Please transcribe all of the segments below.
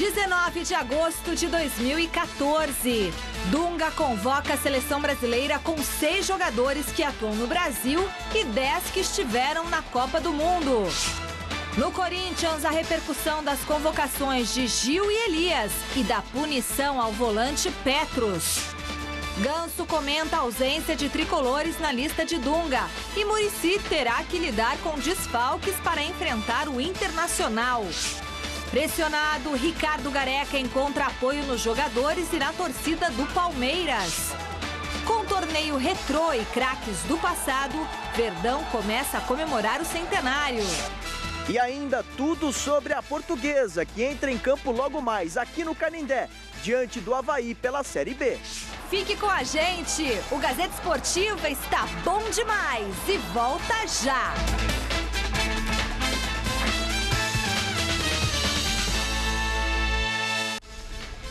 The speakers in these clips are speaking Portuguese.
19 de agosto de 2014. Dunga convoca a seleção brasileira com 6 jogadores que atuam no Brasil e 10 que estiveram na Copa do Mundo. No Corinthians, a repercussão das convocações de Gil e Elias e da punição ao volante Petros. Ganso comenta a ausência de tricolores na lista de Dunga e Muricy terá que lidar com desfalques para enfrentar o Internacional. Pressionado, Ricardo Gareca encontra apoio nos jogadores e na torcida do Palmeiras. Com torneio retrô e craques do passado, Verdão começa a comemorar o centenário. E ainda tudo sobre a Portuguesa, que entra em campo logo mais aqui no Canindé, diante do Avaí pela Série B. Fique com a gente, o Gazeta Esportiva está bom demais e volta já!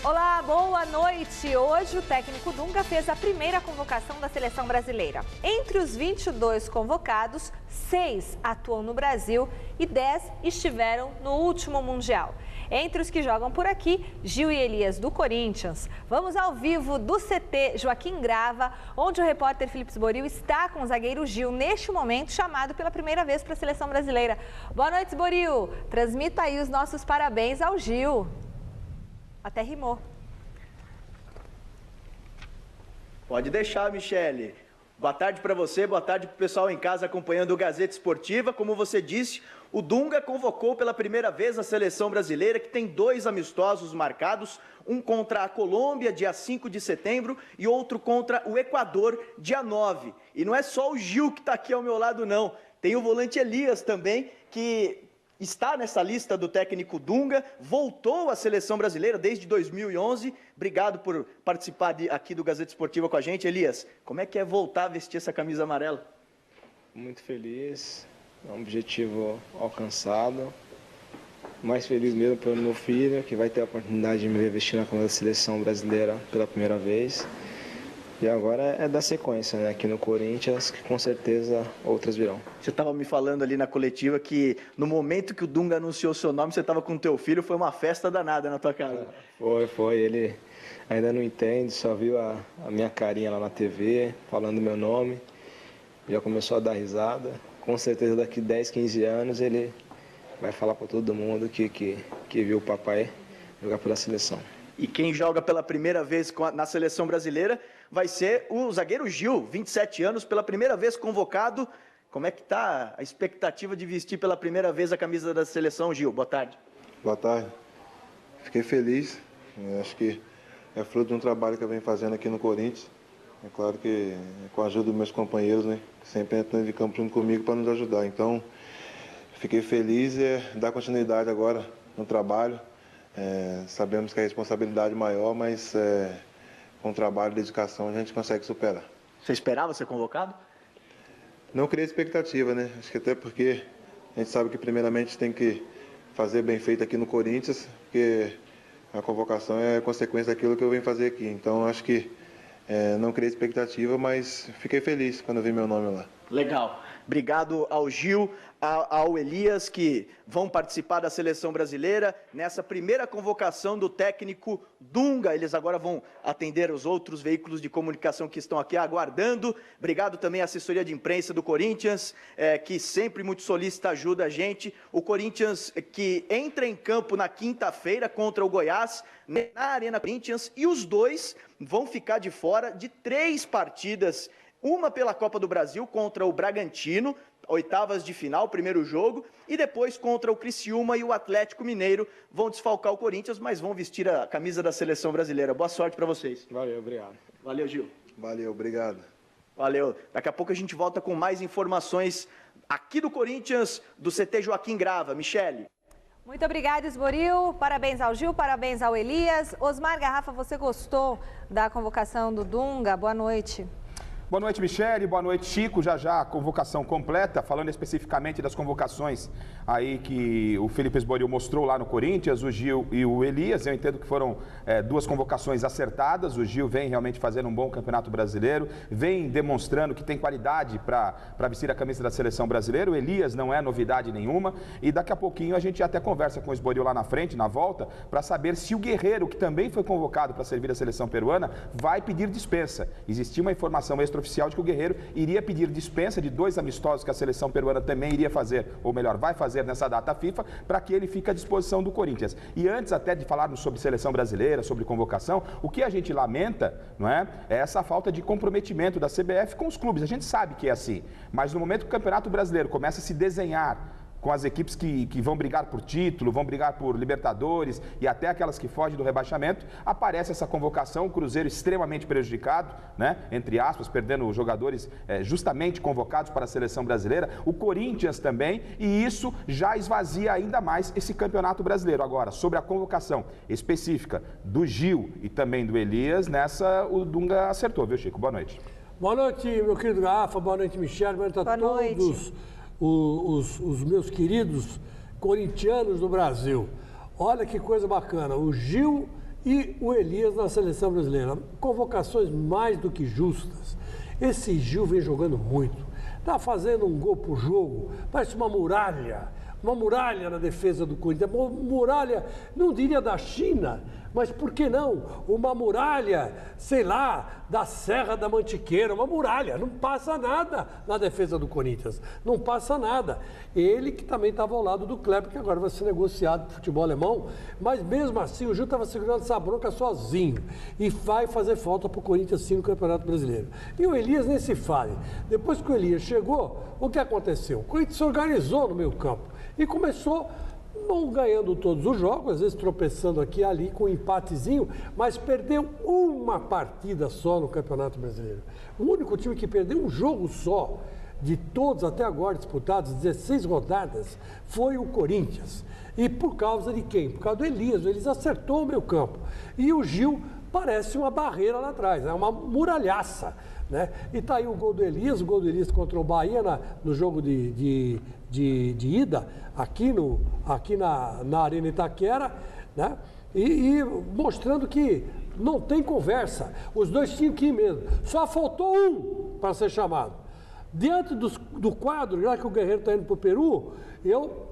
Olá, boa noite! Hoje o técnico Dunga fez a primeira convocação da seleção brasileira. Entre os 22 convocados, 6 atuam no Brasil e 10 estiveram no último Mundial. Entre os que jogam por aqui, Gil e Elias do Corinthians. Vamos ao vivo do CT Joaquim Grava, onde o repórter Felipe Sboril está com o zagueiro Gil, neste momento chamado pela primeira vez para a seleção brasileira. Boa noite, Sboril! Transmita aí os nossos parabéns ao Gil. Até rimou. Pode deixar, Michele. Boa tarde para você, boa tarde para o pessoal em casa acompanhando o Gazeta Esportiva. Como você disse, o Dunga convocou pela primeira vez a seleção brasileira, que tem 2 amistosos marcados, um contra a Colômbia, dia 5 de setembro, e outro contra o Equador, dia 9. E não é só o Gil que está aqui ao meu lado, não. Tem o volante Elias também, que está nessa lista do técnico Dunga, voltou à seleção brasileira desde 2011. Obrigado por participar aqui do Gazeta Esportiva com a gente. Elias, como é que é voltar a vestir essa camisa amarela? Muito feliz, é um objetivo alcançado. Mais feliz mesmo pelo meu filho, que vai ter a oportunidade de me ver vestindo a camisa da seleção brasileira pela primeira vez. E agora é dar sequência, né, aqui no Corinthians, que com certeza outras virão. Você estava me falando ali na coletiva que no momento que o Dunga anunciou seu nome, você estava com o teu filho, foi uma festa danada na tua casa. Foi. Ele ainda não entende, só viu a minha carinha lá na TV, falando meu nome. Já começou a dar risada. Com certeza daqui 10, 15 anos ele vai falar para todo mundo que viu o papai jogar pela seleção. E quem joga pela primeira vez na seleção brasileira vai ser o zagueiro Gil, 27 anos, pela primeira vez convocado. Como é que está a expectativa de vestir pela primeira vez a camisa da seleção, Gil? Boa tarde. Boa tarde. Fiquei feliz. Acho que é fruto de um trabalho que eu venho fazendo aqui no Corinthians. É claro que com a ajuda dos meus companheiros, né, que sempre entram de campo junto comigo para nos ajudar. Então, fiquei feliz e dar continuidade agora no trabalho. Sabemos que a responsabilidade é maior, mas com trabalho e dedicação a gente consegue superar. Você esperava ser convocado? Não criei expectativa, né? Acho que até porque a gente sabe que primeiramente tem que fazer bem feito aqui no Corinthians, porque a convocação é consequência daquilo que eu venho fazer aqui. Então acho que não criei expectativa, mas fiquei feliz quando eu vi meu nome lá. Legal. Obrigado ao Gil, ao Elias, que vão participar da seleção brasileira nessa primeira convocação do técnico Dunga. Eles agora vão atender os outros veículos de comunicação que estão aqui aguardando. Obrigado também à assessoria de imprensa do Corinthians, que sempre muito solícita ajuda a gente. O Corinthians que entra em campo na quinta-feira contra o Goiás, na Arena Corinthians, e os dois vão ficar de fora de 3 partidas. Uma pela Copa do Brasil contra o Bragantino, oitavas de final, primeiro jogo, e depois contra o Criciúma e o Atlético Mineiro. Vão desfalcar o Corinthians, mas vão vestir a camisa da seleção brasileira. Boa sorte para vocês. Valeu, obrigado. Valeu, Gil. Valeu, obrigado. Valeu. Daqui a pouco a gente volta com mais informações aqui do Corinthians, do CT Joaquim Grava. Michele. Muito obrigada, Sboril. Parabéns ao Gil, parabéns ao Elias. Osmar Garrafa, você gostou da convocação do Dunga? Boa noite. Boa noite, Michele. Boa noite, Chico. Já a convocação completa, falando especificamente das convocações aí que o Felipe Esboril mostrou lá no Corinthians, o Gil e o Elias. Eu entendo que foram duas convocações acertadas. O Gil vem realmente fazendo um bom campeonato brasileiro, vem demonstrando que tem qualidade para vestir a camisa da seleção brasileira. O Elias não é novidade nenhuma e daqui a pouquinho a gente até conversa com o Esboril lá na frente, na volta, para saber se o Guerreiro, que também foi convocado para servir a seleção peruana, vai pedir dispensa. Existia uma informação extraoficial de que o Guerreiro iria pedir dispensa de 2 amistosos que a seleção peruana também iria fazer, ou melhor, vai fazer nessa data FIFA, para que ele fique à disposição do Corinthians. E antes até de falarmos sobre seleção brasileira, sobre convocação, o que a gente lamenta, não é essa falta de comprometimento da CBF com os clubes. A gente sabe que é assim, mas no momento que o Campeonato Brasileiro começa a se desenhar com as equipes que vão brigar por título, vão brigar por Libertadores e até aquelas que fogem do rebaixamento, aparece essa convocação, o Cruzeiro extremamente prejudicado, né? Entre aspas, perdendo jogadores justamente convocados para a seleção brasileira, o Corinthians também, e isso já esvazia ainda mais esse Campeonato Brasileiro. Agora, sobre a convocação específica do Gil e também do Elias, nessa o Dunga acertou, viu, Chico? Boa noite. Boa noite, meu querido Rafa, boa noite, Michele, boa noite a todos os meus queridos corintianos do Brasil. Olha que coisa bacana, o Gil e o Elias na seleção brasileira. Convocações mais do que justas. Esse Gil vem jogando muito. Está fazendo um gol por jogo, parece uma muralha na defesa do Corinthians. Uma muralha, não diria da China, mas por que não? Uma muralha, sei lá, da Serra da Mantiqueira, uma muralha. Não passa nada na defesa do Corinthians. Não passa nada. Ele que também estava ao lado do Kleber, que agora vai ser negociado para o futebol alemão. Mas mesmo assim, o Gil estava segurando essa bronca sozinho. E vai fazer falta para o Corinthians sim no Campeonato Brasileiro. E o Elias nem se fale. Depois que o Elias chegou, o que aconteceu? O Corinthians se organizou no meio campo e começou não ganhando todos os jogos, às vezes tropeçando aqui e ali com um empatezinho, mas perdeu uma partida só no Campeonato Brasileiro. O único time que perdeu um jogo só, de todos até agora disputados, 16 rodadas, foi o Corinthians. E por causa de quem? Por causa do Elias. O Elias acertou o meio campo. E o Gil parece uma barreira lá atrás, é uma muralhaça, né? E está aí o gol do Elias contra o Bahia no jogo de ida, aqui na Arena Itaquera, né? E mostrando que não tem conversa, os dois tinham que ir mesmo, só faltou um para ser chamado. Diante do quadro, já que o Guerreiro está indo para o Peru, eu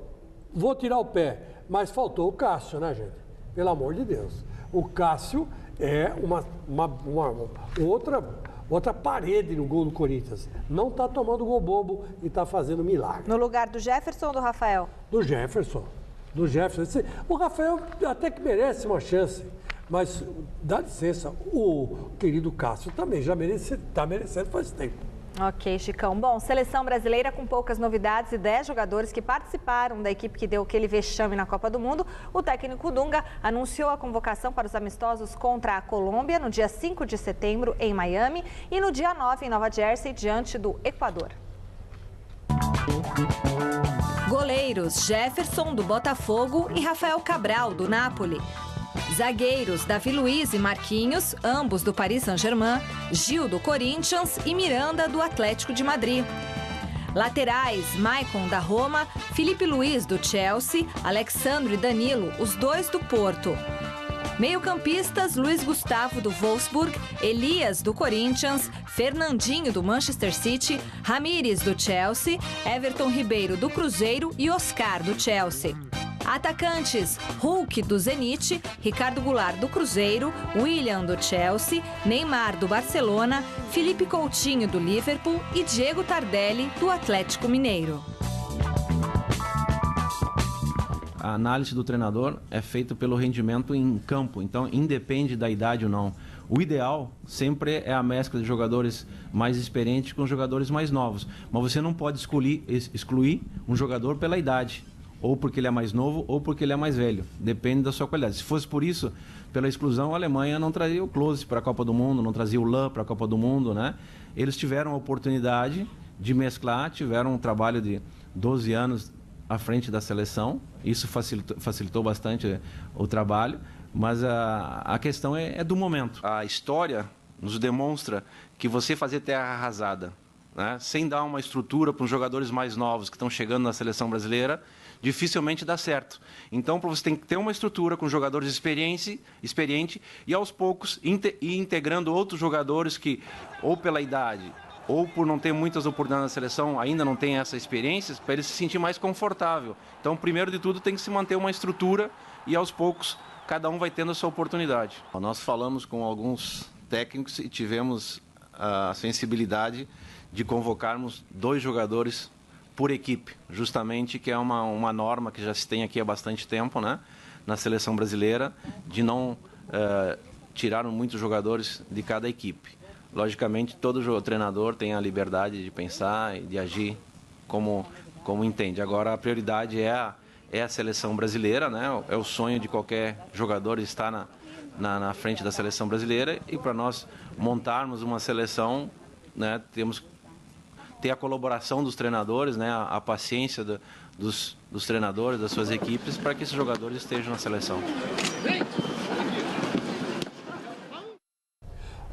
vou tirar o pé, mas faltou o Cássio, né, gente? Pelo amor de Deus. O Cássio é uma outra parede no gol do Corinthians. Não está tomando gol bobo e está fazendo milagre. No lugar do Jefferson ou do Rafael? Do Jefferson. O Rafael até que merece uma chance, mas dá licença, o querido Cássio também já está merecendo faz tempo. Ok, Chicão. Bom, seleção brasileira com poucas novidades e 10 jogadores que participaram da equipe que deu aquele vexame na Copa do Mundo. O técnico Dunga anunciou a convocação para os amistosos contra a Colômbia no dia 5 de setembro em Miami e no dia 9 em Nova Jersey, diante do Equador. Goleiros: Jefferson, do Botafogo, e Rafael Cabral, do Napoli. Zagueiros: Davi Luiz e Marquinhos, ambos do Paris Saint-Germain, Gil do Corinthians e Miranda do Atlético de Madrid. Laterais: Maicon da Roma, Felipe Luiz do Chelsea, Alexandre e Danilo, os dois do Porto. Meio-campistas: Luiz Gustavo do Wolfsburg, Elias do Corinthians, Fernandinho do Manchester City, Ramírez do Chelsea, Everton Ribeiro do Cruzeiro e Oscar do Chelsea. Atacantes: Hulk do Zenit, Ricardo Goulart do Cruzeiro, William do Chelsea, Neymar do Barcelona, Felipe Coutinho do Liverpool e Diego Tardelli do Atlético Mineiro. A análise do treinador é feita pelo rendimento em campo, então independe da idade ou não. O ideal sempre é a mescla de jogadores mais experientes com jogadores mais novos, mas você não pode excluir um jogador pela idade, ou porque ele é mais novo ou porque ele é mais velho, depende da sua qualidade. Se fosse por isso, pela exclusão, a Alemanha não trazia o Klose para a Copa do Mundo, não trazia o Lahm para a Copa do Mundo, né? Eles tiveram a oportunidade de mesclar, tiveram um trabalho de 12 anos à frente da seleção, isso facilitou bastante o trabalho, mas a questão é do momento. A história nos demonstra que você fazer terra arrasada, né, sem dar uma estrutura para os jogadores mais novos que estão chegando na seleção brasileira, dificilmente dá certo. Então, você tem que ter uma estrutura com jogadores experiente e, aos poucos, ir integrando outros jogadores que, ou pela idade, ou por não ter muitas oportunidades na seleção, ainda não tem essa experiência, para ele se sentir mais confortável. Então, primeiro de tudo, tem que se manter uma estrutura e, aos poucos, cada um vai tendo a sua oportunidade. Nós falamos com alguns técnicos e tivemos a sensibilidade de convocarmos 2 jogadores por equipe, justamente, que é uma norma que já se tem aqui há bastante tempo, né, na seleção brasileira, de não tirar muitos jogadores de cada equipe. Logicamente, todo treinador tem a liberdade de pensar e de agir como entende. Agora, a prioridade é a seleção brasileira, né, é o sonho de qualquer jogador estar na frente da seleção brasileira, e para nós montarmos uma seleção, né, temos que ter a colaboração dos treinadores, né, a paciência dos treinadores, das suas equipes, para que esses jogadores estejam na seleção.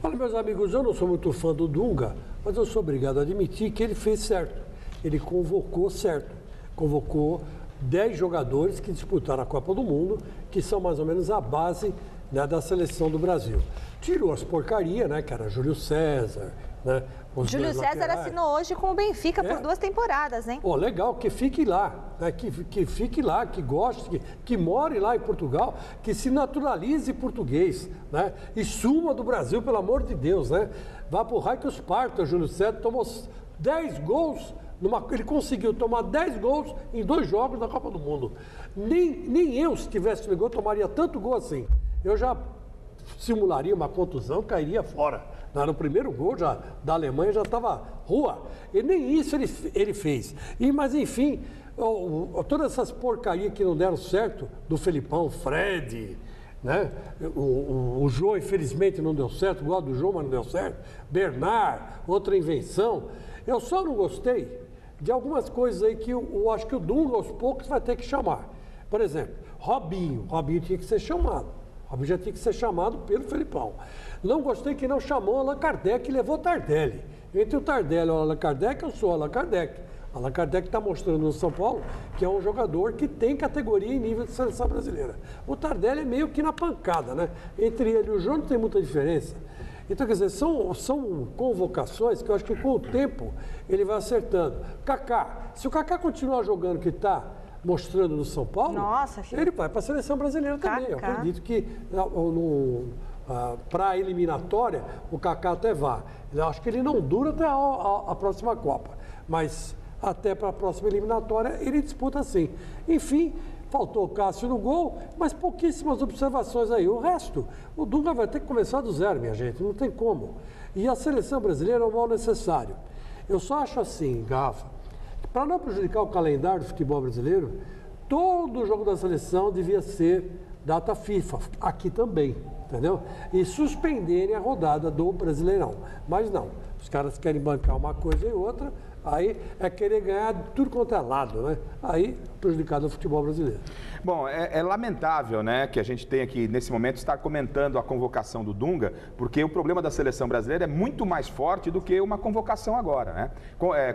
Olha, meus amigos, eu não sou muito fã do Dunga, mas eu sou obrigado a admitir que ele fez certo. Ele convocou certo. Convocou 10 jogadores que disputaram a Copa do Mundo, que são mais ou menos a base, né, da seleção do Brasil. Tirou as porcarias, né, que era Júlio César, né? Júlio César assinou hoje com o Benfica por 2 temporadas, hein? Oh, legal, que fique lá, né? que fique lá, que goste, que more lá em Portugal, que se naturalize português, né? E suma do Brasil, pelo amor de Deus, né? Vá pro raio que os parta. O Júlio César tomou 10 gols, ele conseguiu tomar 10 gols em 2 jogos da Copa do Mundo. Nem eu, se tivesse no gol, tomaria tanto gol assim. Eu já simularia uma contusão, cairia fora. No primeiro gol da Alemanha já estava rua. E nem isso ele fez. Mas, enfim, todas essas porcarias que não deram certo, do Felipão, Fred, né? O João, infelizmente, não deu certo, igual do João, mas não deu certo. Bernard, outra invenção. Eu só não gostei de algumas coisas aí que eu acho que o Dunga, aos poucos, vai ter que chamar. Por exemplo, Robinho tinha que ser chamado. Robinho já tinha que ser chamado pelo Felipão. Não gostei que não chamou Allan Kardec e levou Tardelli. Entre o Tardelli e o Allan Kardec, eu sou Allan Kardec. Allan Kardec está mostrando no São Paulo que é um jogador que tem categoria em nível de seleção brasileira. O Tardelli é meio que na pancada, né? Entre ele e o João não tem muita diferença. Então, quer dizer, são convocações que eu acho que com o tempo ele vai acertando. Kaká, se o Kaká continuar jogando que está mostrando no São Paulo, ele vai para a seleção brasileira também. Eu acredito que para a eliminatória o Kaká até vá. Eu acho que ele não dura até a próxima Copa, mas até para a próxima eliminatória ele disputa sim. Enfim, faltou o Cássio no gol, mas pouquíssimas observações aí. O resto, o Dunga vai ter que começar do zero, minha gente, não tem como. E a seleção brasileira é o mal necessário. Eu só acho assim, Garrafa, para não prejudicar o calendário do futebol brasileiro, todo jogo da seleção devia ser data FIFA, aqui também, entendeu? E suspenderem a rodada do Brasileirão. Mas não, os caras querem bancar uma coisa e outra, aí é querer ganhar de tudo quanto é lado, né? Aí prejudicado o futebol brasileiro. Bom, é lamentável, né, que a gente tenha aqui, nesse momento, estar comentando a convocação do Dunga, porque o problema da seleção brasileira é muito mais forte do que uma convocação agora, né?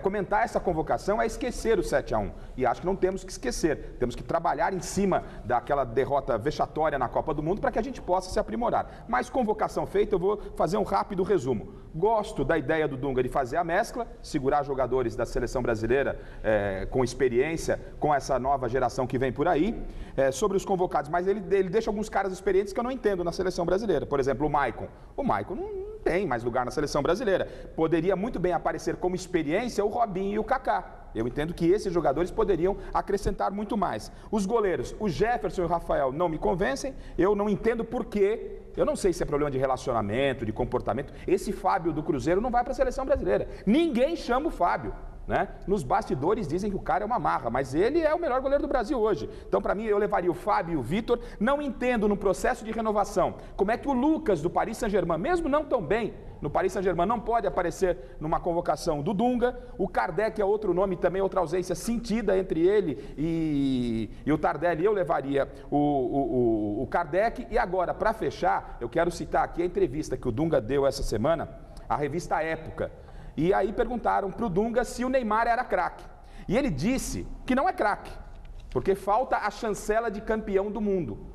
Comentar essa convocação é esquecer o 7-1, e acho que não temos que esquecer, temos que trabalhar em cima daquela derrota vexatória na Copa do Mundo para que a gente possa se aprimorar. Mas convocação feita, eu vou fazer um rápido resumo. Gosto da ideia do Dunga de fazer a mescla, segurar jogadores da seleção brasileira com experiência, com essa nova geração que vem por aí. Sobre os convocados, mas ele deixa alguns caras experientes que eu não entendo na seleção brasileira. Por exemplo, o Maicon. O Maicon não tem mais lugar na seleção brasileira. Poderia muito bem aparecer como experiência o Robinho e o Kaká. Eu entendo que esses jogadores poderiam acrescentar muito mais. Os goleiros, o Jefferson e o Rafael não me convencem. Eu não entendo por quê. Eu não sei se é problema de relacionamento, de comportamento. Esse Fábio do Cruzeiro não vai para a seleção brasileira. Ninguém chama o Fábio. né? Nos bastidores dizem que o cara é uma marra, mas ele é o melhor goleiro do Brasil hoje. Então, para mim, eu levaria o Fábio e o Vitor. Não entendo no processo de renovação como é que o Lucas do Paris Saint-Germain, mesmo não tão bem no Paris Saint-Germain, não pode aparecer numa convocação do Dunga. O Kardec é outro nome também, outra ausência sentida entre ele e o Tardelli. Eu levaria o Kardec. E agora, para fechar, eu quero citar aqui a entrevista que o Dunga deu essa semana à revista Época. E aí perguntaram para o Dunga se o Neymar era craque. E ele disse que não é craque, porque falta a chancela de campeão do mundo.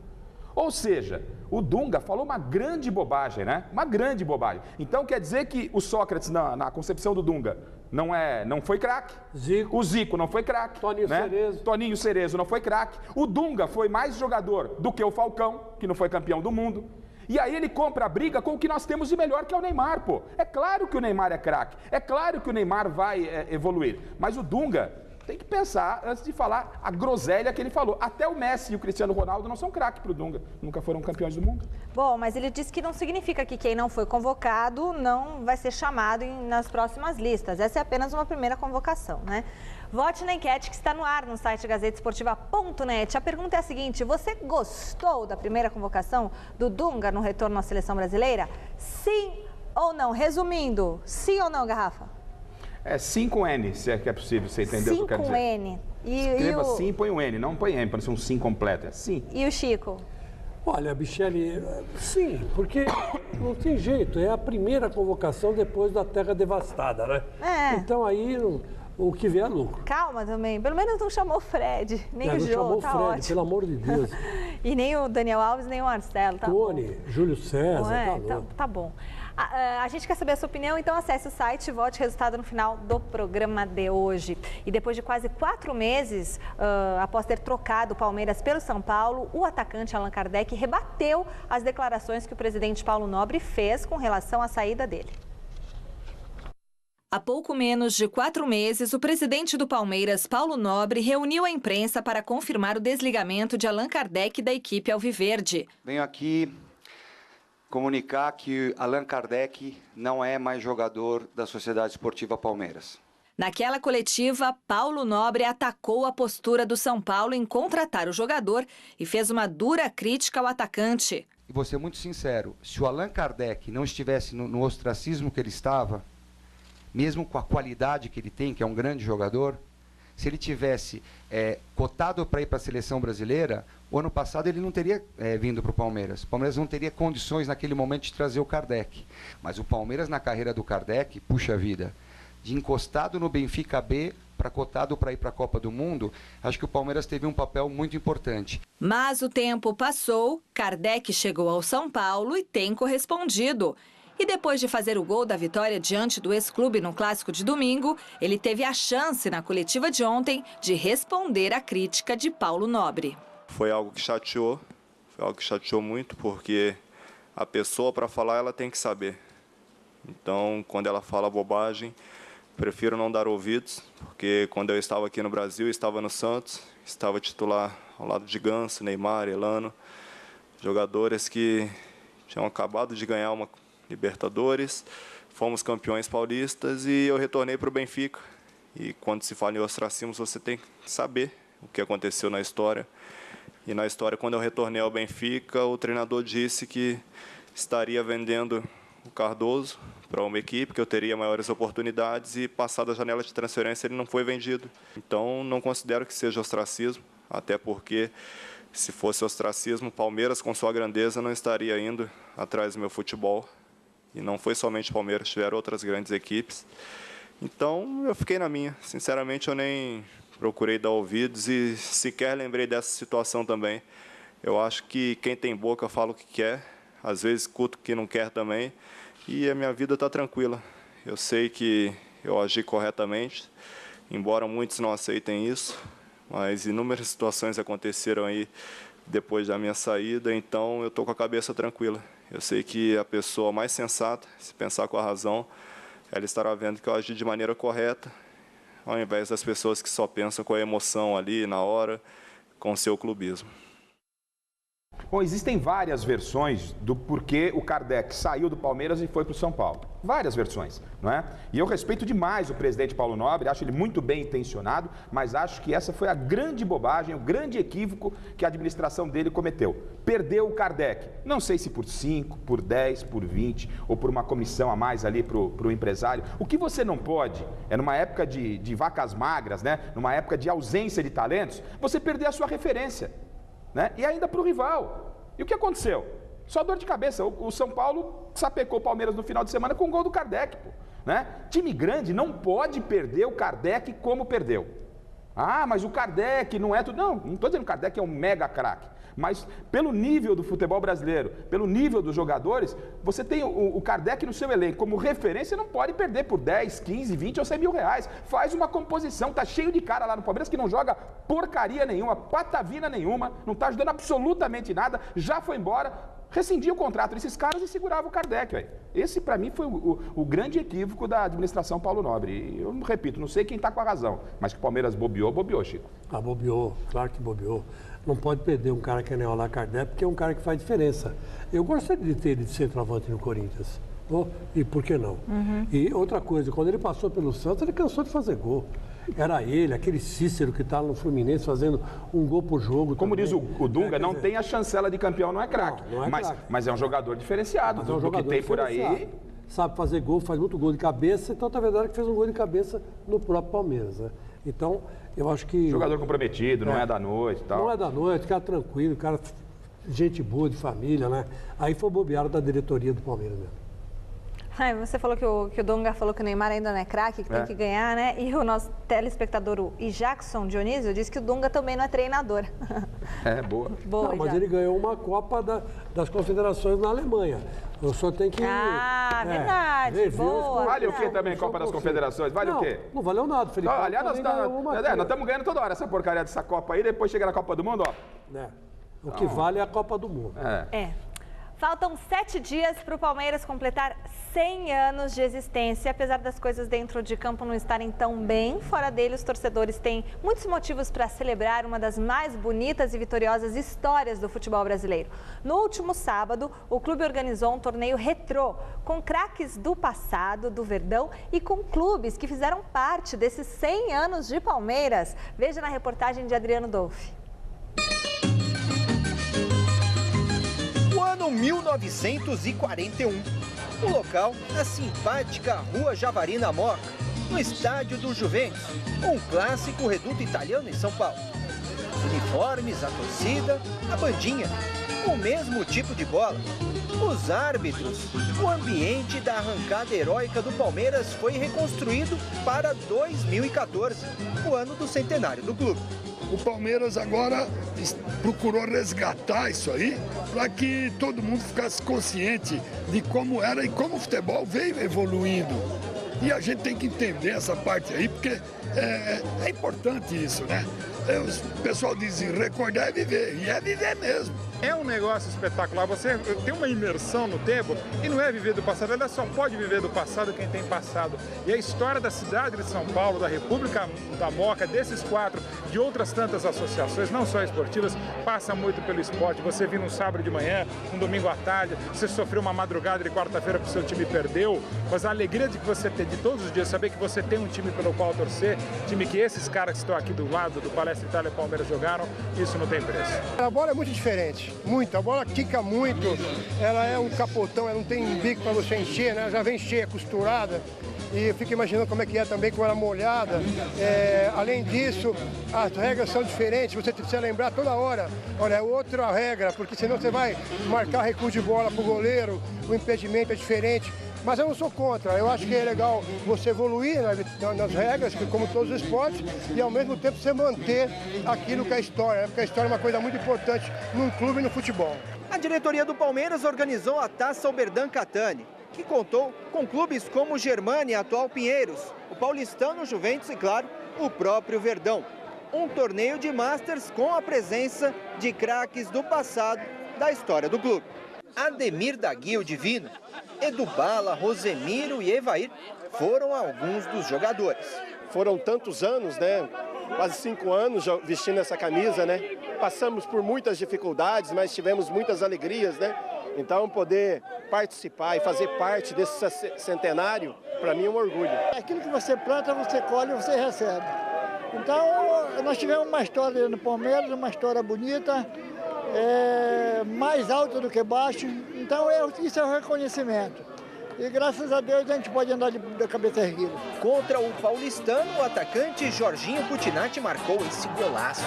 Ou seja, o Dunga falou uma grande bobagem, né? Uma grande bobagem. Então quer dizer que o Sócrates, na concepção do Dunga, não foi craque. O Zico não foi craque. Toninho Cerezo não foi craque. O Dunga foi mais jogador do que o Falcão, que não foi campeão do mundo. E aí ele compra a briga com o que nós temos de melhor, que é o Neymar, pô. É claro que o Neymar é craque, é claro que o Neymar vai evoluir, mas o Dunga tem que pensar antes de falar a groselha que ele falou. Até o Messi e o Cristiano Ronaldo não são craques pro Dunga, nunca foram campeões do mundo. Bom, mas ele disse que não significa que quem não foi convocado não vai ser chamado nas próximas listas. Essa é apenas uma primeira convocação, né? Vote na enquete que está no ar no site gazetesportiva.net. A pergunta é a seguinte: você gostou da primeira convocação do Dunga no retorno à seleção brasileira? Sim ou não? Resumindo, sim ou não, Garrafa? É sim com N, se é que é possível, você entendeu o que eu quero dizer. Sim com N. Escreva sim e põe o N, não põe M, para ser um sim completo, é sim. E o Chico? Olha, Michele, sim, porque não tem jeito, é a primeira convocação depois da terra devastada, né? Então aí o que vier é lucro. Calma também, pelo menos não chamou o Fred, nem o Jô, chamou tá o Fred, ótimo. pelo amor de Deus. E nem o Daniel Alves, nem o Marcelo, tá Tony, bom. Júlio César, tá bom. A gente quer saber a sua opinião, então acesse o site e vote o resultado no final do programa de hoje. E depois de quase 4 meses, após ter trocado o Palmeiras pelo São Paulo, o atacante Allan Kardec rebateu as declarações que o presidente Paulo Nobre fez com relação à saída dele. Há pouco menos de 4 meses, o presidente do Palmeiras, Paulo Nobre, reuniu a imprensa para confirmar o desligamento de Allan Kardec da equipe alviverde. Venho aqui comunicar que Allan Kardec não é mais jogador da Sociedade Esportiva Palmeiras. Naquela coletiva, Paulo Nobre atacou a postura do São Paulo em contratar o jogador e fez uma dura crítica ao atacante. E vou ser muito sincero, se o Allan Kardec não estivesse no ostracismo que ele estava, mesmo com a qualidade que ele tem, que é um grande jogador, se ele tivesse cotado para ir para a seleção brasileira, o ano passado ele não teria vindo para o Palmeiras. O Palmeiras não teria condições naquele momento de trazer o Kardec. Mas o Palmeiras, na carreira do Kardec, puxa vida, de encostado no Benfica B para cotado para ir para a Copa do Mundo, acho que o Palmeiras teve um papel muito importante. Mas o tempo passou, Kardec chegou ao São Paulo e tem correspondido. E depois de fazer o gol da vitória diante do ex-clube no Clássico de domingo, ele teve a chance na coletiva de ontem de responder à crítica de Paulo Nobre. Foi algo que chateou muito, porque a pessoa, para falar, ela tem que saber. Então, quando ela fala bobagem, prefiro não dar ouvidos, porque quando eu estava aqui no Brasil, estava no Santos, estava titular ao lado de Ganso, Neymar, Elano, jogadores que tinham acabado de ganhar uma Libertadores, fomos campeões paulistas e eu retornei para o Benfica. E quando se fala em ostracismo, você tem que saber o que aconteceu na história. E na história, quando eu retornei ao Benfica, o treinador disse que estaria vendendo o Cardoso para uma equipe, que eu teria maiores oportunidades, e passada a janela de transferência ele não foi vendido. Então não considero que seja ostracismo, até porque se fosse ostracismo, Palmeiras com sua grandeza não estaria indo atrás do meu futebol. E não foi somente o Palmeiras, tiveram outras grandes equipes. Então, eu fiquei na minha. Sinceramente, eu nem procurei dar ouvidos e sequer lembrei dessa situação também. Eu acho que quem tem boca fala o que quer, às vezes escuta o que não quer também, e a minha vida está tranquila. Eu sei que eu agi corretamente, embora muitos não aceitem isso, mas inúmeras situações aconteceram aí depois da minha saída, então eu estou com a cabeça tranquila. Eu sei que a pessoa mais sensata, se pensar com a razão, ela estará vendo que eu agi de maneira correta, ao invés das pessoas que só pensam com a emoção ali, na hora, com o seu clubismo. Bom, existem várias versões do porquê o Kardec saiu do Palmeiras e foi para o São Paulo. Várias versões, não é? E eu respeito demais o presidente Paulo Nobre, acho ele muito bem intencionado, mas acho que essa foi a grande bobagem, o grande equívoco que a administração dele cometeu. Perdeu o Kardec, não sei se por 5, por 10, por 20 ou por uma comissão a mais ali para o empresário. O que você não pode é, numa época de vacas magras, né? Numa época de ausência de talentos, você perder a sua referência. Né? E ainda para o rival. E o que aconteceu? Só dor de cabeça. O São Paulo sapecou o Palmeiras no final de semana com o gol do Kardec. Pô, né? Time grande não pode perder o Kardec como perdeu. Ah, mas o Kardec não é tudo. Não estou dizendo que o Kardec é um mega craque. Mas pelo nível do futebol brasileiro, pelo nível dos jogadores, você tem o Kardec no seu elenco como referência, não pode perder por 10, 15, 20 ou 100 mil reais. Faz uma composição, tá cheio de cara lá no Palmeiras que não joga porcaria nenhuma, patavina nenhuma, não tá ajudando absolutamente nada, já foi embora, rescindia o contrato desses caras e segurava o Kardec. Véio. Esse, para mim, foi o grande equívoco da administração Paulo Nobre. E eu repito, não sei quem está com a razão, mas que o Palmeiras bobeou, Chico. Ah, bobeou, claro que bobeou. Não pode perder um cara que é o Allan Kardec, porque é um cara que faz diferença. Eu gostaria de ter ele de centroavante no Corinthians. Oh, e por que não? E outra coisa, quando ele passou pelo Santos, ele cansou de fazer gol. Era ele, aquele Cícero que está no Fluminense fazendo um gol por jogo. Como também. Diz o Dunga, não tem a chancela de campeão, não é craque. Mas é um jogador diferenciado. Mas é um jogador que tem por aí. Sabe fazer gol, faz muito gol de cabeça, então tá verdade que fez um gol de cabeça no próprio Palmeiras. Né? Então, eu acho que... Jogador comprometido, não é da noite e tal. Não é da noite, cara tranquilo, cara gente boa, de família, né? Aí foi bobeado da diretoria do Palmeiras mesmo. Você falou que o Dunga falou que o Neymar ainda não é craque, que tem que ganhar, né? E o nosso telespectador, o Jackson Dionísio, disse que o Dunga também não é treinador. Boa. Não, mas ele ganhou uma Copa das Confederações na Alemanha. Eu só tenho que... Verdade, boa. Vale o que também, Copa das Confederações? Vale o quê? Não valeu nada, Felipe. Aliás, nós estamos ganhando toda hora essa porcaria dessa Copa aí, depois chega na Copa do Mundo, ó. O que vale é a Copa do Mundo. Faltam 7 dias para o Palmeiras completar 100 anos de existência. Apesar das coisas dentro de campo não estarem tão bem, fora dele os torcedores têm muitos motivos para celebrar uma das mais bonitas e vitoriosas histórias do futebol brasileiro. No último sábado, o clube organizou um torneio retrô, com craques do passado, do Verdão, e com clubes que fizeram parte desses 100 anos de Palmeiras. Veja na reportagem de Adriano Dolfi. Ano 1941. O local, a simpática Rua Javari na Moca, no estádio do Juventus, um clássico reduto italiano em São Paulo. Uniformes, a torcida, a bandinha, o mesmo tipo de bola. Os árbitros, o ambiente da arrancada heróica do Palmeiras foi reconstruído para 2014, o ano do centenário do clube. O Palmeiras agora procurou resgatar isso aí para que todo mundo ficasse consciente de como era e como o futebol veio evoluindo. E a gente tem que entender essa parte aí, porque é importante isso, né? O pessoal diz recordar é viver, e é viver mesmo. É um negócio espetacular, você tem uma imersão no tempo e não é viver do passado, ela só pode viver do passado quem tem passado. E a história da cidade de São Paulo, da República da Moca, desses 4, de outras tantas associações, não só esportivas, passa muito pelo esporte. Você vir num sábado de manhã, um domingo à tarde, você sofreu uma madrugada de quarta-feira porque o seu time perdeu, mas a alegria de que você tem de todos os dias, saber que você tem um time pelo qual torcer, time que esses caras que estão aqui do lado do Palestra Itália e Palmeiras jogaram, isso não tem preço. A bola é muito diferente. Muito, a bola quica muito, ela é um capotão, ela não tem bico para você encher, né? Ela já vem cheia, costurada. E eu fico imaginando como é que é também com ela molhada. Além disso, as regras são diferentes, você precisa lembrar toda hora. Olha, é outra regra, porque senão você vai marcar recuo de bola para o goleiro, o impedimento é diferente. Mas eu não sou contra, eu acho que é legal você evoluir nas regras, como todos os esportes, e ao mesmo tempo você manter aquilo que é a história, né? Porque a história é uma coisa muito importante num clube e no futebol. A diretoria do Palmeiras organizou a Taça Alberdan Catani, que contou com clubes como o Germânia, atual Pinheiros, o Paulistano Juventus e, claro, o próprio Verdão. Um torneio de Masters com a presença de craques do passado da história do clube. Ademir da Guia, o Divino, Edu Bala, Rosemiro e Evair foram alguns dos jogadores. Foram tantos anos, né? quase 5 anos vestindo essa camisa, né? Passamos por muitas dificuldades, mas tivemos muitas alegrias, né? Então, poder participar e fazer parte desse centenário, para mim é um orgulho. Aquilo que você planta, você colhe e você recebe. Então, nós tivemos uma história no Palmeiras, uma história bonita, mais alta do que baixo. Então, isso é um reconhecimento. E graças a Deus a gente pode andar de cabeça erguida. Contra o paulistano, o atacante Jorginho Cutinatti marcou esse golaço.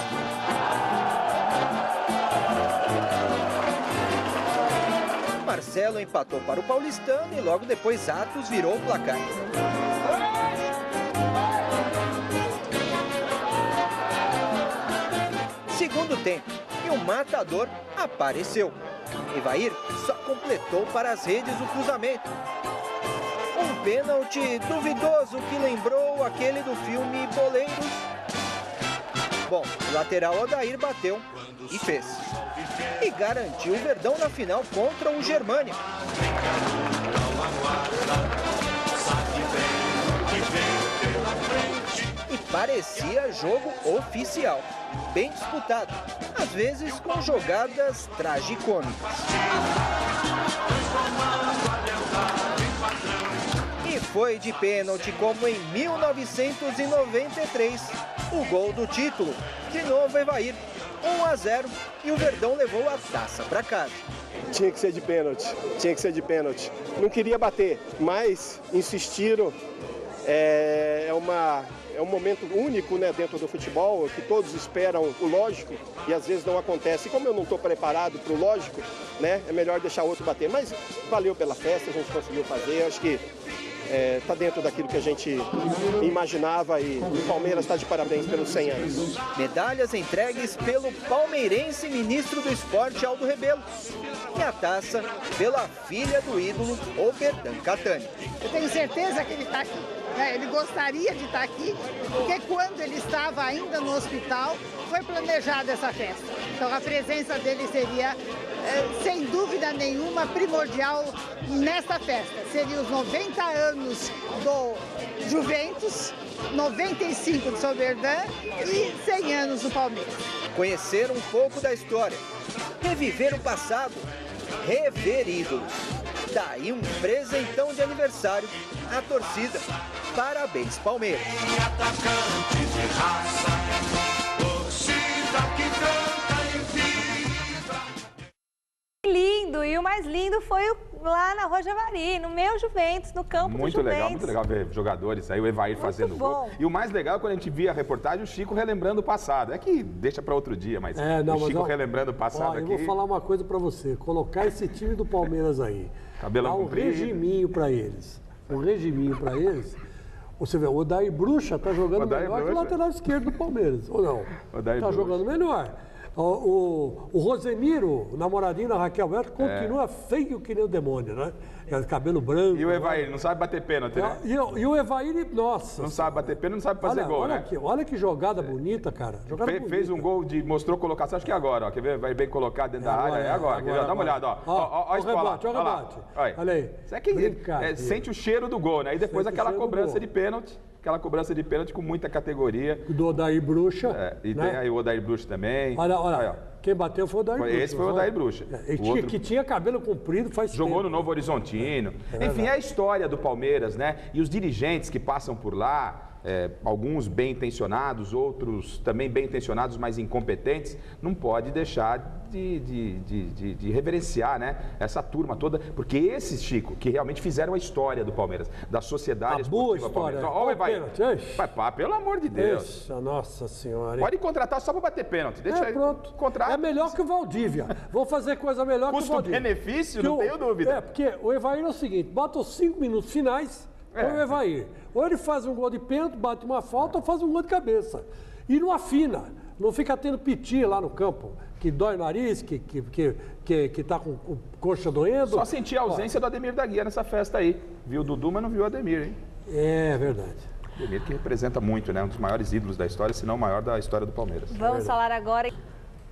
Marcelo empatou para o paulistano e logo depois Atos virou o placar. Segundo tempo, e o matador apareceu. Evair só completou para as redes o cruzamento. Um pênalti duvidoso que lembrou aquele do filme Boleiros. Bom, o lateral Odair bateu e fez. E garantiu o Verdão na final contra o Germânia. E parecia jogo oficial, bem disputado, às vezes com jogadas tragicômicas. E foi de pênalti como em 1993, o gol do título. De novo Evair, 1-0 e o Verdão levou a taça para casa. Tinha que ser de pênalti, tinha que ser de pênalti. Não queria bater, mas insistiram. É um momento único, né, dentro do futebol, que todos esperam o lógico e às vezes não acontece. E como eu não estou preparado para o lógico, né, é melhor deixar o outro bater. Mas valeu pela festa, a gente conseguiu fazer. Acho que está dentro daquilo que a gente imaginava e o Palmeiras está de parabéns pelos 100 anos. Medalhas entregues pelo palmeirense ministro do Esporte, Aldo Rebelo. E a taça pela filha do ídolo, Oberdan Catani. Eu tenho certeza que ele está aqui. Ele gostaria de estar aqui, porque quando ele estava ainda no hospital, foi planejada essa festa. Então a presença dele seria, sem dúvida nenhuma, primordial nesta festa. Seria os 90 anos do Juventus, 95 do Soberdan e 100 anos do Palmeiras. Conhecer um pouco da história, reviver o passado, rever ídolos. Daí um presentão de aniversário à torcida. Parabéns, Palmeiras. Lindo, e o mais lindo foi lá na Rua Javari, no meu Juventus, no campo do Juventus. Muito legal ver jogadores aí, o Evair fazendo gol. E o mais legal é quando a gente via a reportagem, o Chico relembrando o passado. É que deixa para outro dia, mas o Chico relembrando o passado aqui. Eu vou falar uma coisa para você, colocar esse time do Palmeiras aí, cabelão comprido, regiminho para eles, você vê, o Odair Bruxa tá jogando melhor que o lateral esquerdo do Palmeiras, ou não? Tá jogando melhor. O Rosemiro, o namoradinho da Raquel Berto, continua feio que nem o demônio, né? Cabelo branco. E o Evair, não sabe bater pênalti, né? E o Evair, nossa. Não sabe bater pênalti, não sabe fazer gol, né? Olha que jogada bonita, cara. Fez um gol, mostrou colocação, acho que é agora, ó. Quer ver? Vai bem colocado dentro da área, é agora. Dá uma olhada, ó. Ó o rebote. Olha aí. Isso aqui sente o cheiro do gol, né? E depois aquela cobrança de pênalti. Aquela cobrança de pênalti com muita categoria. Do Odair Bruxa. E tem aí o Odair Bruxa também. Olha. Quem bateu foi o Odair Bruxa. Esse foi o Odair Bruxa. Que tinha cabelo comprido faz tempo. Jogou no Novo Horizontino. Enfim, é a história do Palmeiras, né? E os dirigentes que passam por lá, alguns bem intencionados, outros também bem intencionados, mas incompetentes, não pode deixar de reverenciar, né, essa turma toda, porque esses, Chico, que realmente fizeram a história do Palmeiras, da sociedade esportiva Palmeiras. Olha vai, pelo amor de Deus. Nossa Senhora. Pode contratar só para bater pênalti. Deixa pronto. Contrato. É melhor que o Valdívia. Vou fazer coisa melhor que o Valdívia. Custo-benefício, não tenho dúvida. Porque o Evair é o seguinte, bota os 5 minutos finais, o Evair. Ou ele faz um gol de pênalti, bate uma falta, ou faz um gol de cabeça. E não afina, não fica tendo piti lá no campo, que dói o nariz, que tá com coxa doendo. Só senti a ausência do Ademir da Guia nessa festa aí. Viu o Dudu, mas não viu o Ademir, hein? É verdade. Ademir que representa muito, né? Um dos maiores ídolos da história, se não o maior da história do Palmeiras. Vamos falar agora.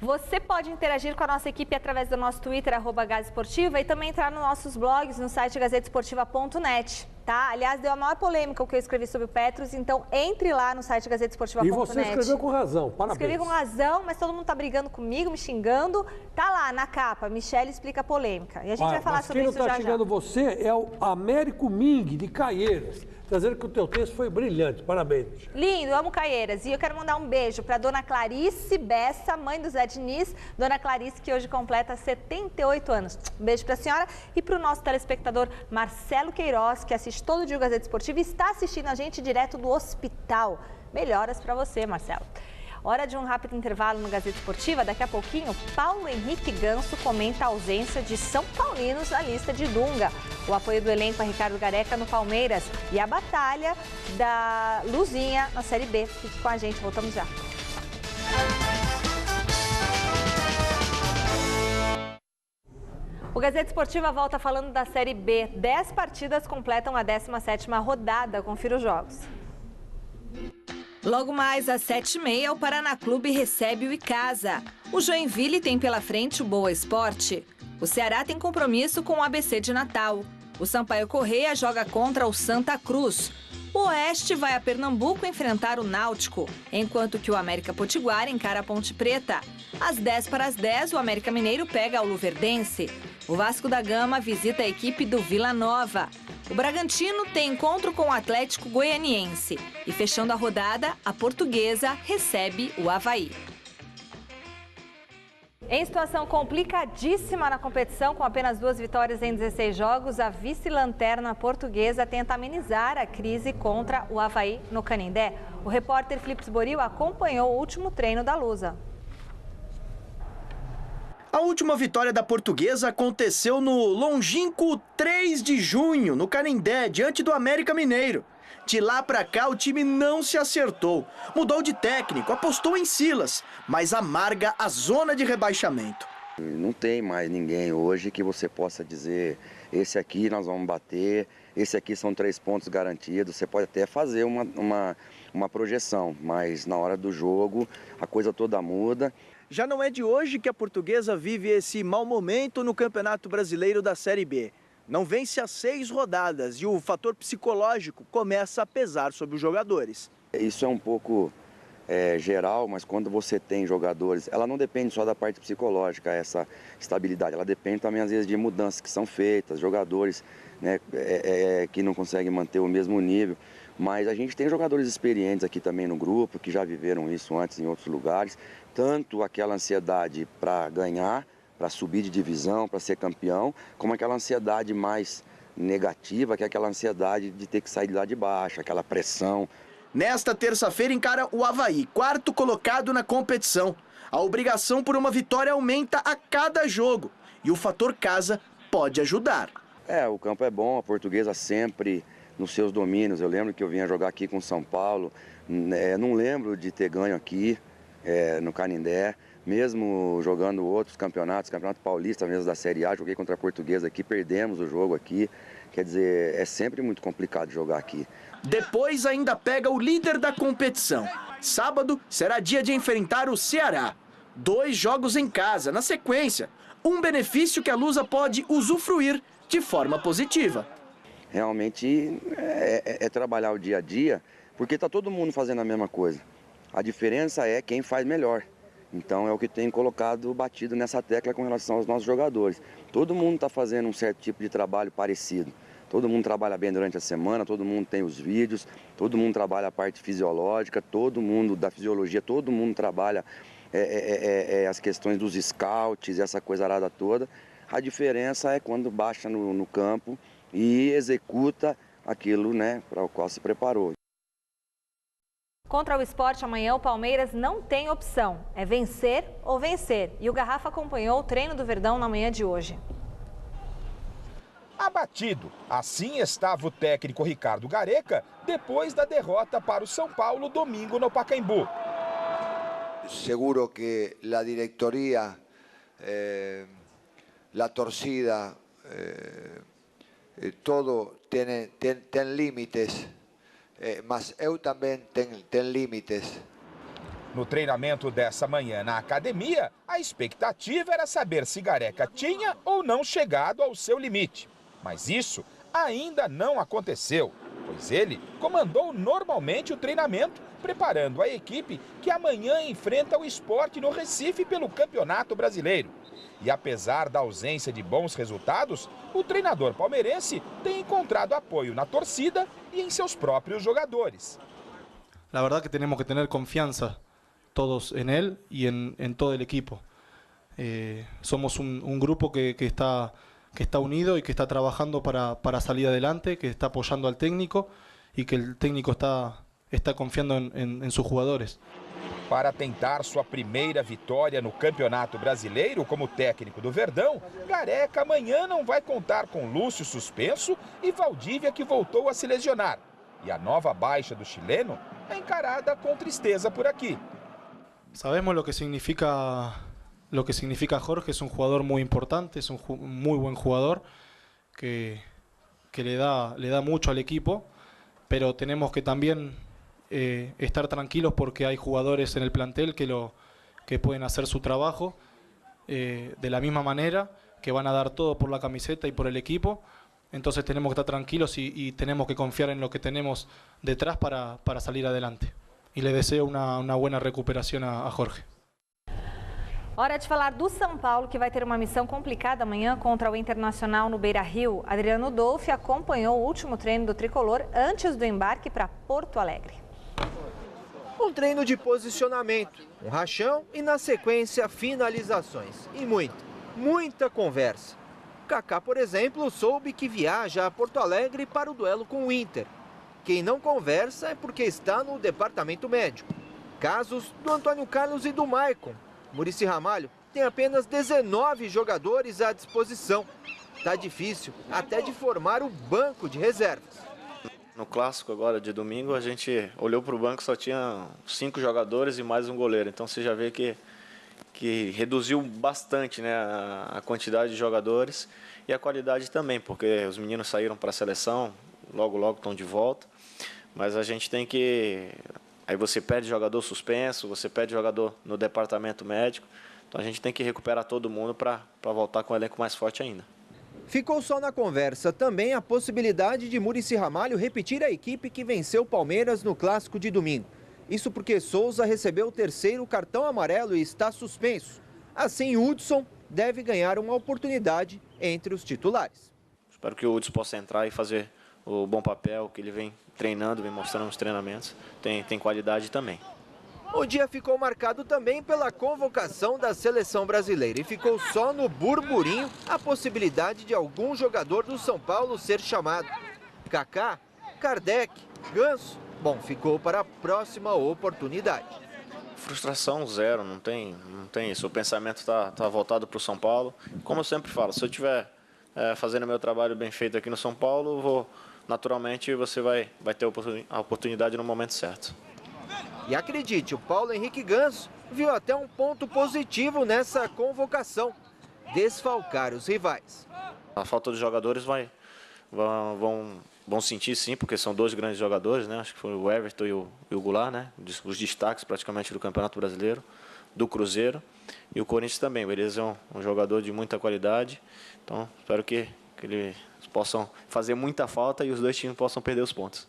Você pode interagir com a nossa equipe através do nosso Twitter, @GazeEsportiva, e também entrar nos nossos blogs no site gazetesportiva.net. tá? Aliás, deu a maior polêmica o que eu escrevi sobre o Petros, então entre lá no site gazetesportiva.net. E você escreveu com razão, parabéns. Escrevi com razão, mas todo mundo tá brigando comigo, me xingando. Tá lá na capa, Michele explica a polêmica. E a gente vai falar sobre isso já já. Quem não tá xingando você é o Américo Ming, de Caieiras. Tá dizendo que o teu texto foi brilhante. Parabéns, Michele. Lindo, amo Caieiras. E eu quero mandar um beijo para dona Clarice Bessa, mãe do Zé Diniz. Dona Clarice, que hoje completa 78 anos. Um beijo para a senhora e para o nosso telespectador Marcelo Queiroz, que assiste todo dia o Gazeta Esportiva e está assistindo a gente direto do hospital. Melhoras para você, Marcelo. Hora de um rápido intervalo no Gazeta Esportiva. Daqui a pouquinho, Paulo Henrique Ganso comenta a ausência de São Paulinos na lista de Dunga. O apoio do elenco a Ricardo Gareca no Palmeiras e a batalha da Luzinha na Série B. Fique com a gente, voltamos já. O Gazeta Esportiva volta falando da Série B. 10 partidas completam a 17ª rodada. Confira os jogos. Logo mais às 7h30, o Paraná Clube recebe o Icasa. O Joinville tem pela frente o Boa Esporte. O Ceará tem compromisso com o ABC de Natal. O Sampaio Corrêa joga contra o Santa Cruz. O Oeste vai a Pernambuco enfrentar o Náutico, enquanto que o América Potiguar encara a Ponte Preta. Às 10h10, o América Mineiro pega o Luverdense. O Vasco da Gama visita a equipe do Vila Nova. O Bragantino tem encontro com o Atlético Goianiense. E fechando a rodada, a Portuguesa recebe o Avaí. Em situação complicadíssima na competição, com apenas 2 vitórias em 16 jogos, a vice-lanterna Portuguesa tenta amenizar a crise contra o Avaí no Canindé. O repórter Filipe Sboril acompanhou o último treino da Lusa. A última vitória da Portuguesa aconteceu no longínquo 3 de junho, no Canindé, diante do América Mineiro. De lá pra cá, o time não se acertou. Mudou de técnico, apostou em Silas, mas amarga a zona de rebaixamento. Não tem mais ninguém hoje que você possa dizer, esse aqui nós vamos bater, esse aqui são 3 pontos garantidos. Você pode até fazer uma projeção, mas na hora do jogo a coisa toda muda. Já não é de hoje que a Portuguesa vive esse mau momento no Campeonato Brasileiro da Série B. Não vence há 6 rodadas e o fator psicológico começa a pesar sobre os jogadores. Isso é um pouco geral, mas quando você tem jogadores, ela não depende só da parte psicológica, essa estabilidade, ela depende também às vezes de mudanças que são feitas, jogadores, né, que não conseguem manter o mesmo nível. Mas a gente tem jogadores experientes aqui também no grupo, que já viveram isso antes em outros lugares. Tanto aquela ansiedade para ganhar, para subir de divisão, para ser campeão, como aquela ansiedade mais negativa, que é aquela ansiedade de ter que sair de lá de baixo, aquela pressão. Nesta terça-feira encara o Avaí, 4º colocado na competição. A obrigação por uma vitória aumenta a cada jogo e o fator casa pode ajudar. O campo é bom, a Portuguesa sempre nos seus domínios. Eu lembro que eu vinha jogar aqui com São Paulo, não lembro de ter ganho aqui no Canindé, mesmo jogando outros campeonatos, Campeonato Paulista mesmo da Série A, joguei contra a Portuguesa aqui, perdemos o jogo aqui, quer dizer, é sempre muito complicado jogar aqui. Depois ainda pega o líder da competição. Sábado será dia de enfrentar o Ceará. 2 jogos em casa, na sequência, um benefício que a Lusa pode usufruir de forma positiva. Realmente é trabalhar o dia a dia, porque está todo mundo fazendo a mesma coisa. A diferença é quem faz melhor. Então é o que tem colocado batido nessa tecla com relação aos nossos jogadores. Todo mundo está fazendo um certo tipo de trabalho parecido. Todo mundo trabalha bem durante a semana, todo mundo tem os vídeos, todo mundo trabalha a parte fisiológica, todo mundo da fisiologia, todo mundo trabalha as questões dos scouts, essa coisa arada toda. A diferença é quando baixa no campo e executa aquilo, né, para o qual se preparou. Contra o Sport amanhã, o Palmeiras não tem opção. É vencer ou vencer. E o Garrafa acompanhou o treino do Verdão na manhã de hoje. Abatido. Assim estava o técnico Ricardo Gareca depois da derrota para o São Paulo domingo no Pacaembu. Seguro que a diretoria, a torcida, todo tem limites. Mas eu também tenho limites. No treinamento dessa manhã na academia, a expectativa era saber se Gareca tinha ou não chegado ao seu limite. Mas isso ainda não aconteceu, pois ele comandou normalmente o treinamento, preparando a equipe que amanhã enfrenta o Sport no Recife pelo Campeonato Brasileiro. E apesar da ausência de bons resultados, o treinador palmeirense tem encontrado apoio na torcida e em seus próprios jogadores. La verdad que tenemos que tener confianza todos en él y en todo el equipo. Somos un grupo que está unido y que está trabajando para salir adelante, que está apoyando al técnico y que el técnico está confiando en sus jugadores. Para tentar sua primeira vitória no Campeonato Brasileiro como técnico do Verdão, Gareca amanhã não vai contar com Lúcio suspenso e Valdívia, que voltou a se lesionar. E a nova baixa do chileno é encarada com tristeza por aqui. Sabemos lo que significa Jorge. Es un jugador muy importante, es un muy buen jugador que le da mucho al equipo, pero tenemos que también estar tranquilos porque hay jugadores en el plantel que pueden hacer su trabajo de la misma manera, que van a dar todo por la camiseta y por el equipo. Entonces tenemos que estar tranquilos y tenemos que confiar en lo que tenemos detrás para salir adelante. Y le deseo una buena recuperación a Jorge. Hora de falar do São Paulo, que vai ter uma missão complicada amanhã contra o Internacional no Beira-Rio. Adriano Dolfi acompanhou o último treino do tricolor antes do embarque para Porto Alegre. Um treino de posicionamento, um rachão e, na sequência, finalizações. E muita conversa. Kaká, por exemplo, soube que viaja a Porto Alegre para o duelo com o Inter. Quem não conversa é porque está no departamento médico. Casos do Antônio Carlos e do Maicon. Muricy Ramalho tem apenas 19 jogadores à disposição. Tá difícil até de formar o banco de reservas. No clássico agora de domingo, a gente olhou para o banco, só tinha 5 jogadores e mais um goleiro. Então você já vê que reduziu bastante, né, a quantidade de jogadores e a qualidade também, porque os meninos saíram para a seleção, logo estão de volta. Mas a gente tem que... Aí você perde jogador suspenso, você perde jogador no departamento médico. Então a gente tem que recuperar todo mundo para voltar com o elenco mais forte ainda. Ficou só na conversa também a possibilidade de Muricy Ramalho repetir a equipe que venceu o Palmeiras no clássico de domingo. Isso porque Souza recebeu o 3º cartão amarelo e está suspenso. Assim, Hudson deve ganhar uma oportunidade entre os titulares. Espero que o Hudson possa entrar e fazer o bom papel que ele vem treinando, vem mostrando nos treinamentos. Tem qualidade também. O dia ficou marcado também pela convocação da seleção brasileira e ficou só no burburinho a possibilidade de algum jogador do São Paulo ser chamado. Kaká, Kardec, Ganso, bom, ficou para a próxima oportunidade. Frustração zero, não tem isso. O pensamento está voltado para o São Paulo. Como eu sempre falo, se eu estiver fazendo meu trabalho bem feito aqui no São Paulo, naturalmente você vai ter a oportunidade no momento certo. E acredite, o Paulo Henrique Ganso viu até um ponto positivo nessa convocação: desfalcar os rivais. A falta de jogadores vão sentir sim, porque são 2 grandes jogadores, né? Acho que foi o Everton e o Goulart, né? Os destaques praticamente do Campeonato Brasileiro, do Cruzeiro, e o Corinthians também. O Elias é um jogador de muita qualidade, então espero que eles possam fazer muita falta e os 2 times possam perder os pontos.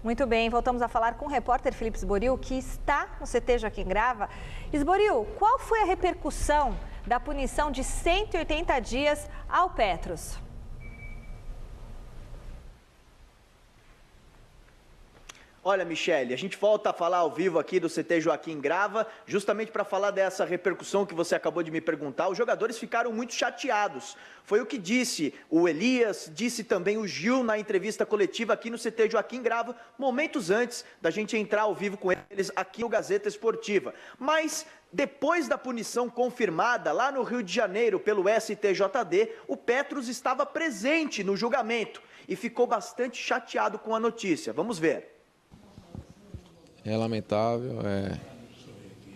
Muito bem, voltamos a falar com o repórter Felipe Esboril, que está no CT Joaquim Grava. Esboril, qual foi a repercussão da punição de 180 dias ao Petros? Olha, Michele, a gente volta a falar ao vivo aqui do CT Joaquim Grava, justamente para falar dessa repercussão que você acabou de me perguntar. Os jogadores ficaram muito chateados. Foi o que disse o Elias, disse também o Gil na entrevista coletiva aqui no CT Joaquim Grava, momentos antes da gente entrar ao vivo com eles aqui no Gazeta Esportiva. Mas depois da punição confirmada lá no Rio de Janeiro pelo STJD, o Petros estava presente no julgamento e ficou bastante chateado com a notícia. Vamos ver. É lamentável,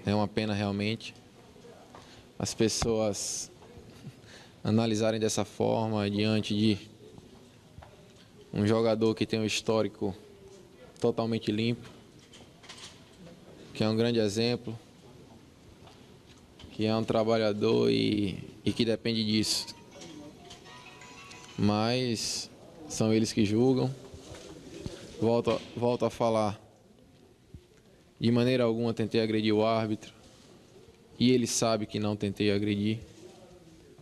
é uma pena realmente as pessoas analisarem dessa forma diante de um jogador que tem um histórico totalmente limpo, que é um grande exemplo, que é um trabalhador e que depende disso. mas são eles que julgam. Volto a falar, de maneira alguma tentei agredir o árbitro, e ele sabe que não tentei agredir,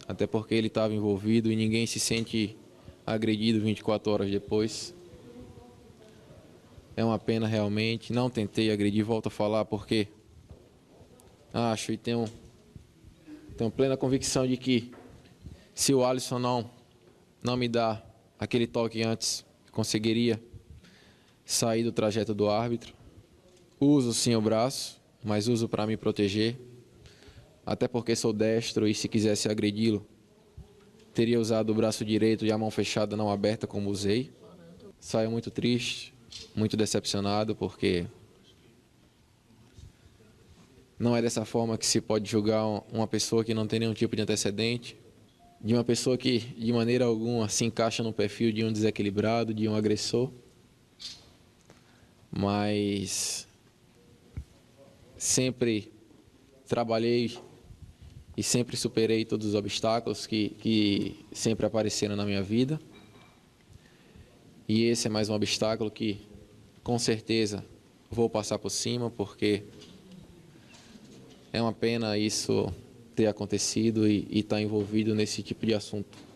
até porque ele estava envolvido e ninguém se sente agredido 24 horas depois. É uma pena realmente, não tentei agredir, volto a falar, porque acho e tenho plena convicção de que se o Alisson não me dá aquele toque antes, conseguiria sair do trajeto do árbitro. Uso sim o braço, mas uso para me proteger, até porque sou destro e se quisesse agredi-lo, teria usado o braço direito e a mão fechada, não aberta como usei. Saio muito triste, muito decepcionado, porque não é dessa forma que se pode julgar uma pessoa que não tem nenhum tipo de antecedente, de uma pessoa que de maneira alguma se encaixa no perfil de um desequilibrado, de um agressor. Mas sempre trabalhei e sempre superei todos os obstáculos que sempre apareceram na minha vida. E esse é mais um obstáculo que, com certeza, vou passar por cima, porque é uma pena isso ter acontecido e estar envolvido nesse tipo de assunto.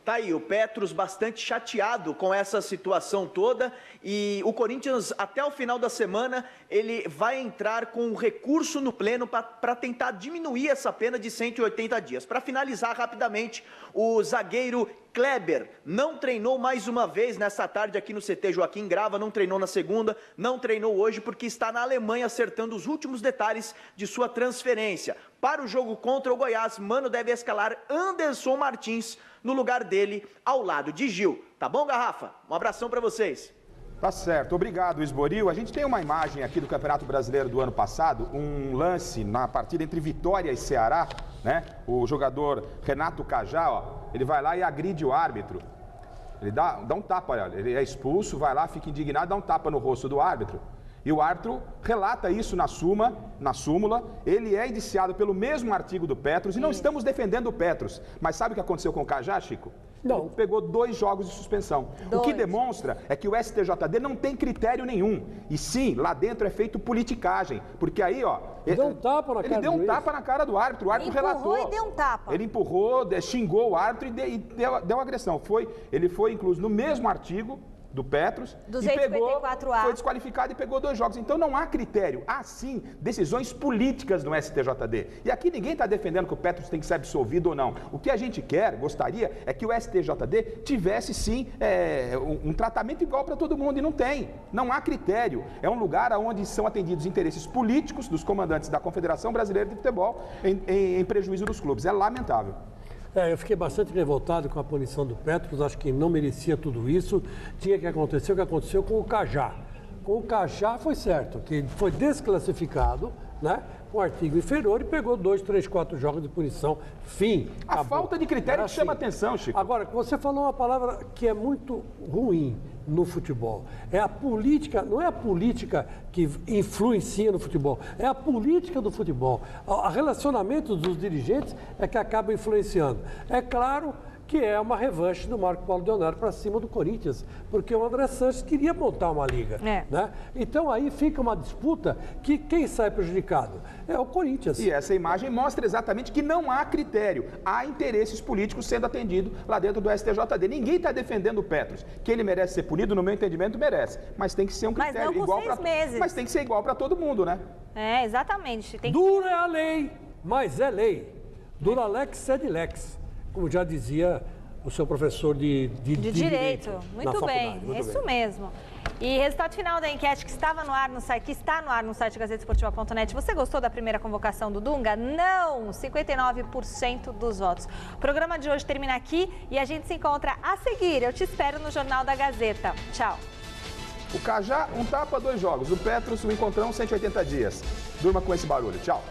Tá aí, o Petros bastante chateado com essa situação toda, e o Corinthians, até o final da semana, ele vai entrar com um recurso no pleno para tentar diminuir essa pena de 180 dias. Para finalizar rapidamente, o zagueiro Kleber não treinou mais uma vez nessa tarde aqui no CT Joaquim Grava, não treinou na segunda, não treinou hoje porque está na Alemanha acertando os últimos detalhes de sua transferência. Para o jogo contra o Goiás, Mano deve escalar Anderson Martins no lugar dele, ao lado de Gil. Tá bom, Garrafa? Um abração para vocês. Tá certo, obrigado, Esboril. A gente tem uma imagem aqui do Campeonato Brasileiro do ano passado, um lance na partida entre Vitória e Ceará, né? O jogador Renato Cajá, ó, ele vai lá e agride o árbitro. Ele dá um tapa, olha, ele é expulso, vai lá, fica indignado, dá um tapa no rosto do árbitro. E o árbitro relata isso na súmula, ele é indiciado pelo mesmo artigo do Petros, e não estamos defendendo o Petros. Mas sabe o que aconteceu com o Cajá, Chico? Não. Ele pegou 2 jogos de suspensão. O que demonstra é que o STJD não tem critério nenhum. E sim, lá dentro é feito politicagem. Porque aí, ó... Ele deu um tapa na cara do árbitro, o árbitro relatou. Ele empurrou e deu um tapa. Ele empurrou, xingou o árbitro e deu agressão. Ele foi incluso no mesmo artigo do Petros, e foi desqualificado e pegou 2 jogos. Então não há critério, há sim decisões políticas no STJD. E aqui ninguém está defendendo que o Petros tem que ser absolvido ou não. O que a gente gostaria, é que o STJD tivesse sim um tratamento igual para todo mundo, e não tem. Não há critério. É um lugar onde são atendidos interesses políticos dos comandantes da Confederação Brasileira de Futebol em prejuízo dos clubes. É lamentável. Eu fiquei bastante revoltado com a punição do Petros, acho que não merecia tudo isso. Tinha que acontecer o que aconteceu com o Cajá. Com o Cajá foi certo, que foi desclassificado, né, com artigo inferior, e pegou 2, 3, 4 jogos de punição. Fim. A falta de critério que chama atenção, Chico. Agora, você falou uma palavra que é muito ruim no futebol. É a política, não é a política que influencia no futebol, é a política do futebol. O relacionamento dos dirigentes é que acaba influenciando. É claro que é uma revanche do Marco Paulo Deonero para cima do Corinthians, porque o André Sanches queria montar uma liga. Né? Então aí fica uma disputa que quem sai prejudicado é o Corinthians. E essa imagem mostra exatamente que não há critério, há interesses políticos sendo atendidos lá dentro do STJD. Ninguém está defendendo o Petros. Que ele merece ser punido, no meu entendimento, merece. Mas tem que ser um critério igual para... Mas tem que ser igual para todo mundo, né? É, exatamente. Dura é a lei, mas é lei. Dura lex sed lex, como já dizia o seu professor de Direito. Muito bem, é isso mesmo. E resultado final da enquete que está no ar no site gazetesportiva.net. Você gostou da primeira convocação do Dunga? Não! 59% dos votos. O programa de hoje termina aqui e a gente se encontra a seguir. Eu te espero no Jornal da Gazeta. Tchau. O Cajá, um tapa, 2 jogos. O Petros, o encontrão, 180 dias. Durma com esse barulho. Tchau.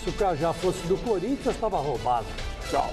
Se o Cajá fosse do Corinthians, estava roubado. Tchau.